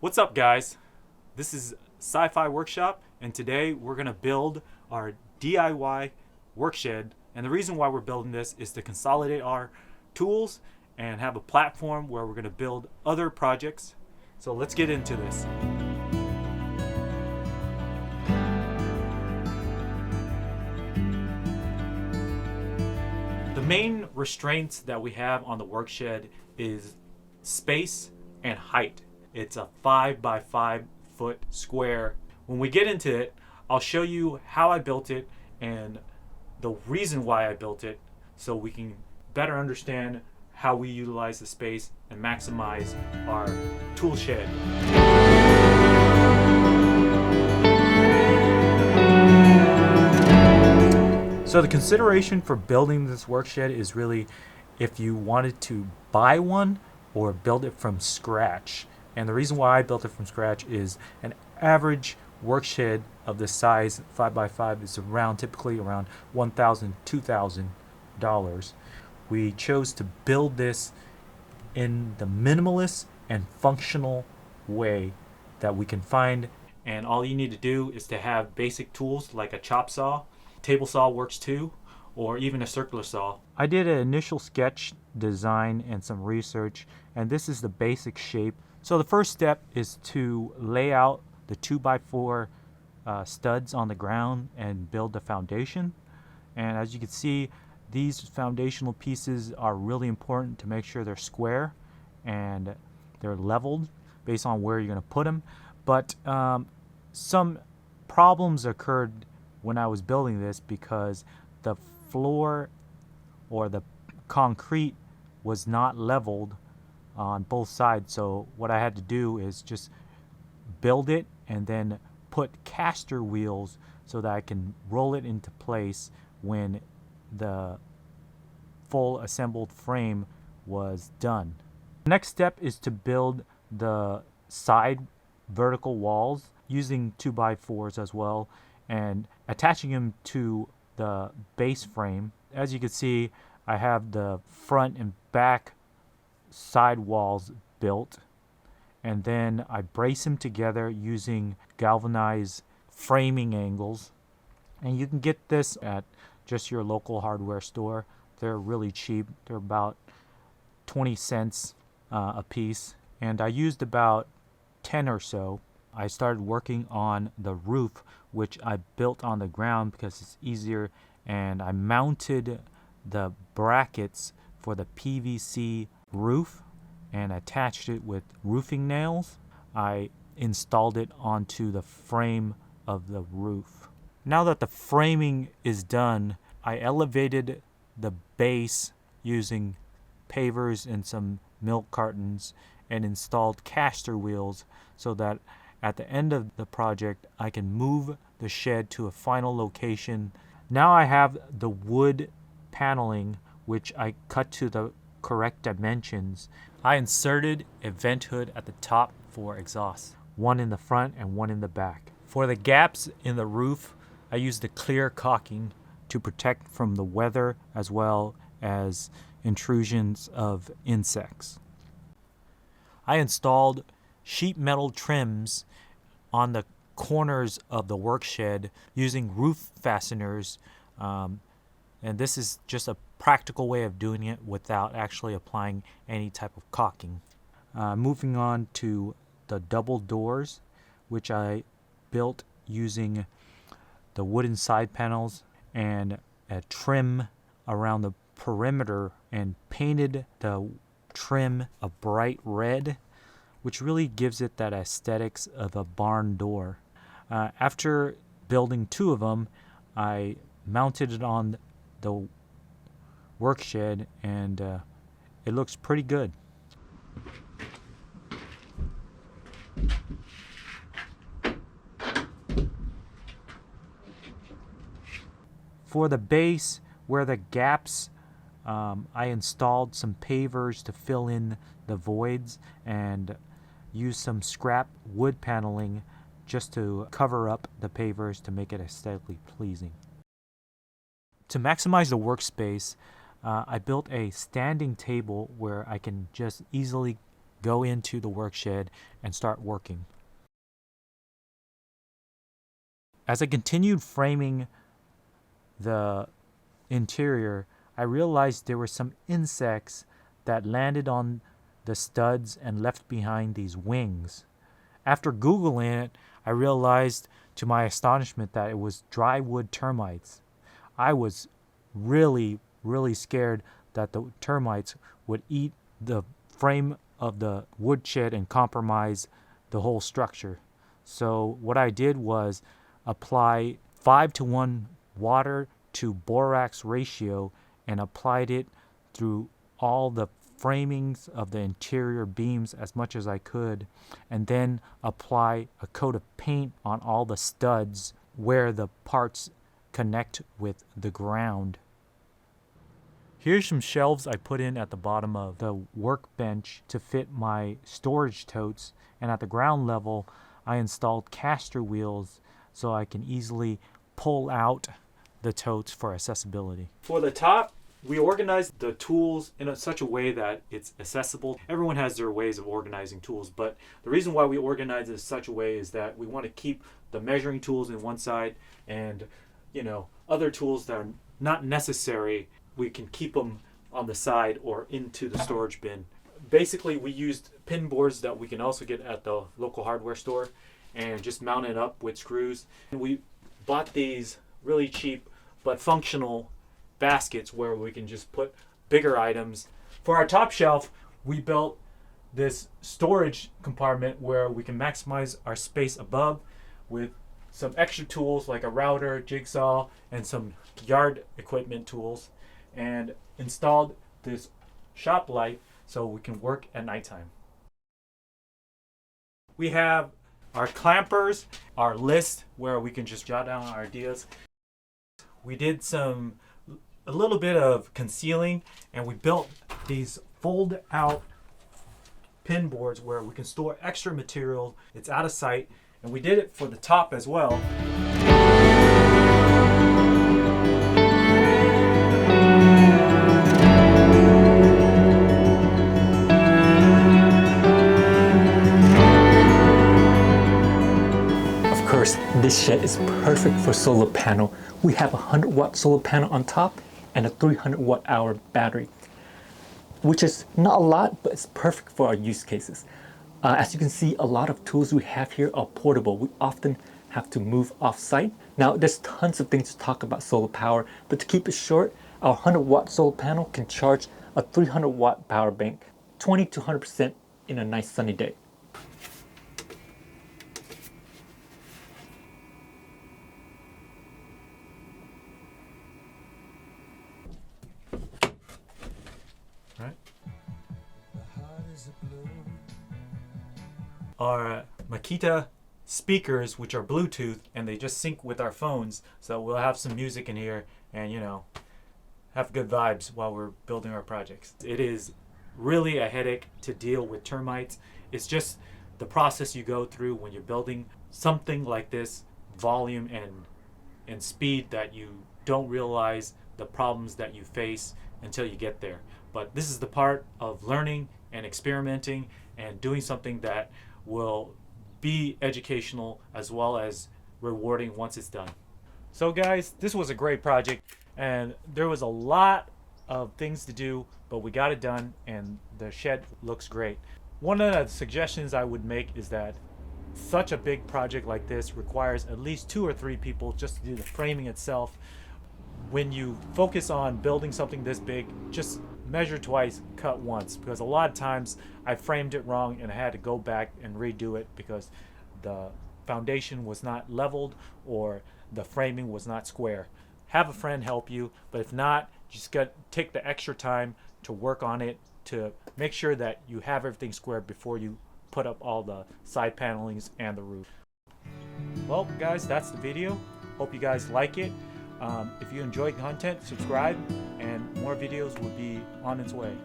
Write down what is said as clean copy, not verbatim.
What's up, guys? This is Sci-Fi Workshop, and today we're going to build our DIY workshed. And the reason why we're building this is to consolidate our tools and have a platform where we're going to build other projects. So let's get into this. The main restraints that we have on the workshed is space and height. It's a 5 by 5 foot square. When we get into it, I'll show you how I built it and the reason why I built it so we can better understand how we utilize the space and maximize our tool shed. So the consideration for building this workshed is really if you wanted to buy one or build it from scratch. And the reason why I built it from scratch is an average workshed of this size, 5 by 5, is typically around $1,000, $2,000. We chose to build this in the minimalist and functional way that we can find. And all you need to do is to have basic tools like a chop saw. Table saw works too, or even a circular saw. I did an initial sketch design and some research, and this is the basic shape. So the first step is to lay out the 2x4 studs on the ground and build the foundation. And as you can see, these foundational pieces are really important to make sure they're square and they're leveled based on where you're going to put them. But some problems occurred when I was building this because the floor or the concrete was not leveled on both sides. So what I had to do is just build it and then put caster wheels so that I can roll it into place when the full assembled frame was done. The next step is to build the side vertical walls using 2x4s as well and attaching them to the base frame. As you can see, I have the front and back side walls built, and then I brace them together using galvanized framing angles. And you can get this at just your local hardware store. They're really cheap. They're about 20 cents a piece, and I used about 10 or so. I started working on the roof, which I built on the ground because it's easier, and I mounted the brackets for the PVC roof and attached it with roofing nails. I installed it onto the frame of the roof. Now that the framing is done, I elevated the base using pavers and some milk cartons and installed caster wheels so that at the end of the project I can move the shed to a final location. Now I have the wood paneling, which I cut to the correct dimensions. I inserted a vent hood at the top for exhaust, one in the front and one in the back. For the gaps in the roof, I used the clear caulking to protect from the weather as well as intrusions of insects. I installed sheet metal trims on the corners of the workshed using roof fasteners, and this is just a practical way of doing it without actually applying any type of caulking. Moving on to the double doors, which I built using the wooden side panels and a trim around the perimeter, and painted the trim a bright red, which really gives it that aesthetics of a barn door. After building two of them, I mounted it on the workshed, and it looks pretty good. For the base, where the gaps, I installed some pavers to fill in the voids and used some scrap wood paneling just to cover up the pavers to make it aesthetically pleasing. To maximize the workspace, I built a standing table where I can just easily go into the work shed and start working. As I continued framing the interior, I realized there were some insects that landed on the studs and left behind these wings. After Googling it, I realized to my astonishment that it was drywood termites. I was really scared that the termites would eat the frame of the woodshed and compromise the whole structure. So what I did was apply 5:1 water to borax ratio and applied it through all the framings of the interior beams as much as I could, and then apply a coat of paint on all the studs where the parts connect with the ground. Here's some shelves I put in at the bottom of the workbench to fit my storage totes, and at the ground level I installed caster wheels so I can easily pull out the totes for accessibility. For the top, we organized the tools in such a way that it's accessible. Everyone has their ways of organizing tools, but the reason why we organize it in such a way is that we want to keep the measuring tools in one side, and other tools that are not necessary, we can keep them on the side or into the storage bin. Basically, we used pin boards that we can also get at the local hardware store and just mount it up with screws. And we bought these really cheap but functional baskets where we can just put bigger items. For our top shelf, we built this storage compartment where we can maximize our space above with some extra tools like a router, jigsaw, and some yard equipment tools, and installed this shop light so we can work at nighttime. We have our clampers, our list where we can just jot down our ideas. We did a little bit of concealing, and we built these fold out pin boards where we can store extra material. It's out of sight, and we did it for the top as well. Of course, this shed is perfect for solar panel. We have a 100-watt solar panel on top and a 300-watt-hour battery, which is not a lot, but it's perfect for our use cases. As you can see, a lot of tools we have here are portable. We often have to move off-site. Now, there's tons of things to talk about solar power, but to keep it short, our 100-watt solar panel can charge a 300-watt power bank, 20 to 100% in a nice sunny day. Our Makita speakers, which are Bluetooth, and they just sync with our phones, so we'll have some music in here and have good vibes while we're building our projects. It is really a headache to deal with termites. It's just the process you go through when you're building something like this, volume and speed, that you don't realize the problems that you face until you get there. But this is the part of learning and experimenting and doing something that will be educational as well as rewarding once it's done. So guys, this was a great project, and there was a lot of things to do, but we got it done and the shed looks great. One of the suggestions I would make is that such a big project like this requires at least 2 or 3 people just to do the framing itself. When you focus on building something this big, just measure twice, cut once, because a lot of times I framed it wrong and I had to go back and redo it because the foundation was not leveled or the framing was not square. Have a friend help you, but if not, just take the extra time to work on it to make sure that you have everything square before you put up all the side panelings and the roof. Well guys, that's the video. Hope you guys like it. If you enjoyed content, subscribe, and more videos will be on its way.